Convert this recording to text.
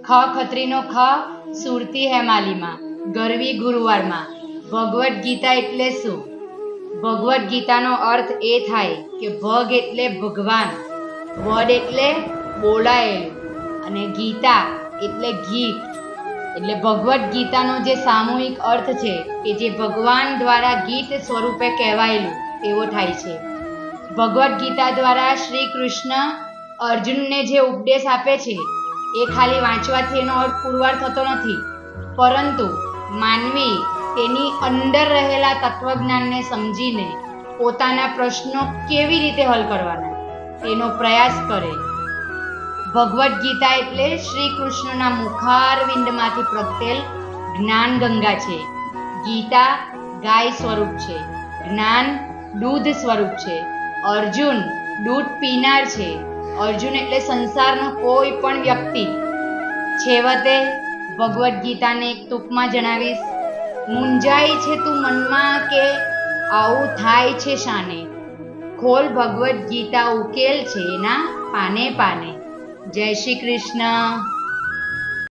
ખત્રીનો ખ, સુરતી હેમાલીમાં, ગરવી ગુરુવારમાં. ભગવદ્ ગીતા એટલે શું? ભગવદ્ ગીતાનો અર્થ એ થાય કે ભગ એટલે ભગવાન, વડ એટલે બોલાયેલું અને ગીતા એટલે ગીત. એટલે ભગવદ્ ગીતાનો જે સામૂહિક અર્થ છે કે જે ભગવાન દ્વારા ગીત સ્વરૂપે કહેવાયેલું એવો થાય છે. ભગવદ્ ગીતા દ્વારા શ્રી કૃષ્ણ અર્જુનને જે ઉપદેશ આપે છે એ ખાલી વાંચવાથી એનો અર્થ પુરવાર થતો નથી, પરંતુ માનવી તેની અંદર રહેલા તત્વજ્ઞાનને સમજીને પોતાના પ્રશ્નો કેવી રીતે હલ કરવાના એનો પ્રયાસ કરે. ભગવદ્ ગીતા એટલે શ્રી કૃષ્ણના મુખારવિંદમાંથી પ્રગટેલ જ્ઞાન ગંગા છે. ગીતા ગાય સ્વરૂપ છે, જ્ઞાન દૂધ સ્વરૂપ છે. અર્જુન દૂધ પીનાર છે. અર્જુન એટલે સંસારનો કોઈ પણ વ્યક્તિ. છેવટે ભગવદ્ ગીતાને એક ટૂંકમાં જણાવીશ. મૂંઝાય છે તું મનમાં કે આવું થાય છે શાને, ખોલ ભગવદ્ ગીતા ઉકેલ છે એના પાને પાને. જય શ્રી કૃષ્ણ.